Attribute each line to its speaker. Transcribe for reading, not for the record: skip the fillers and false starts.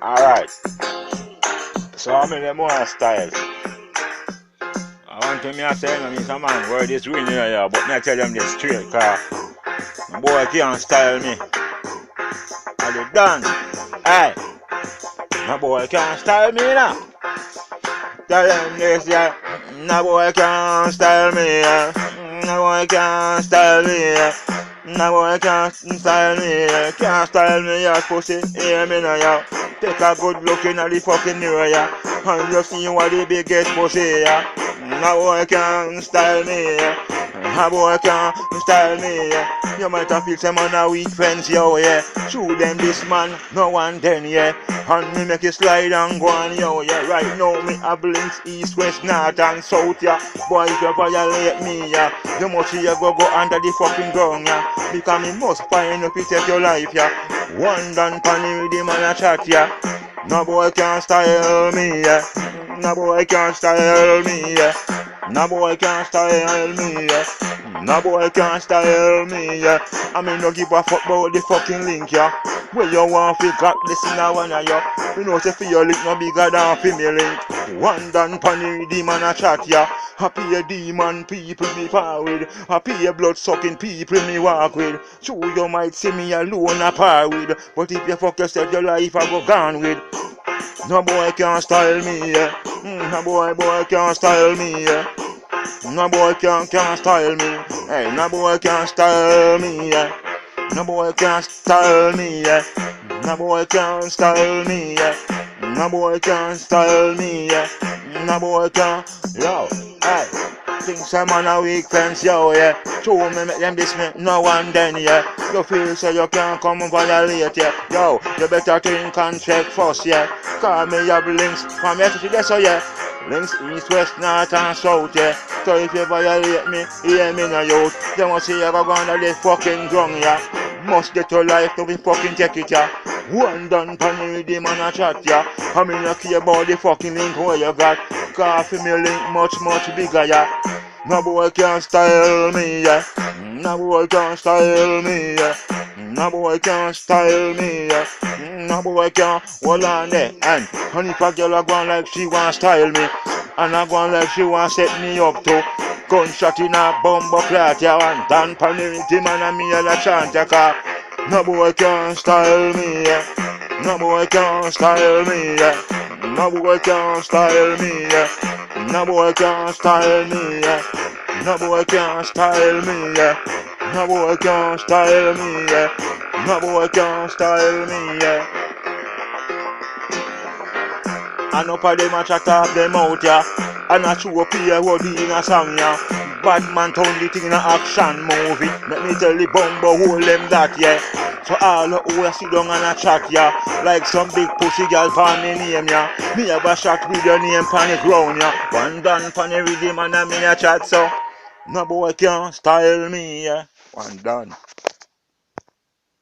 Speaker 1: Alright, so how many more styles? I want to me I say, I mean, some man word is winning here, but me I tell them this straight, cause my boy can't style me. Are they done? Hey, my boy can't style me now. Tell them this, yeah. My boy can't style me, yeah. My boy can't style me, yeah. My boy can't style me, yeah. Can't style me, yeah, pussy. Hear me now, yeah. Take a good look in at the fucking mirror, yeah. And you see what the biggest pussy, yeah. My boy can't style me, yeah. My boy can't style me, yeah. You might have feel some on a weak friends, yo, yeah. Show them this man, no one then, yeah. And me make it slide and go on, yo, yeah. Right now, me have links east, west, north and south, yeah. Boy, if you violate me, yeah, you must see you go under the fucking ground, yeah. Because me must find up to take your life, yeah. One done panny with the man a chat, yeah. No boy can't style me, yeah. No boy can't style me, yeah. No boy can't style me, yeah. No boy can't style me, yeah. I mean, no give a fuck about the fucking link, yeah. Where you want fi got listen now one of you. You know say for your link no bigger than for me link. One done panny demon a chat, yeah. Happy a demon people me forward. Happy a blood sucking people me walk with. So you might see me alone a par with. But if you fuck yourself your life I go gone with. No boy can't style me, yeah. No boy can't style me, yeah. No boy can't style me. Hey, no boy can't style me, yeah. No boy can't style me, yeah. No boy can't style me, yeah. No boy can't style me, yeah. No boy can't, yo, hey. Think some man a weak fence, yo, yeah. Show me make them this me, no one then, yeah. You feel so you can't come and violate, yeah. Yo, you better think and check first, yeah. Call me have links from here to there, so yeah. Links east, west, north and south, yeah. So if you violate me, hear me now, youth. They must see you go under the fucking ground, yeah. Must get your life to be fucking take it, yeah. One done pan with the man a chat, yeah. I mean, I care about the fucking link where you got. Cause for me link much bigger, yeah. No boy can't style me, yeah. No boy can't style me, yeah. No boy can't style me, yeah. No boy can't hold on there. And if a girl a go like she want style me, and I go like she want set me up to gunshot in a bumbo clat, yeah. And Dan Panirity man and me a chant, yeah. No boy can't style me, yeah. No boy can't style me, yeah. No boy can't style me, yeah. No boy can't style me, yeah. No boy can't style me, yeah. No boy can't style me, yeah. No boy can't style me, yeah. And up a them a chat off them out, yeah. And a show up here what in a song, yeah. Bad man turn the thing in a action movie. Let me tell the bumbo hold them that, yeah. So all who you sit down and a chat, yeah. Like some big pussy girl pan me name, yeah. Me have a shot with your name pan the ground, yeah. One done pan the rhythm and a me a chat, so no boy can style me, yeah. One done.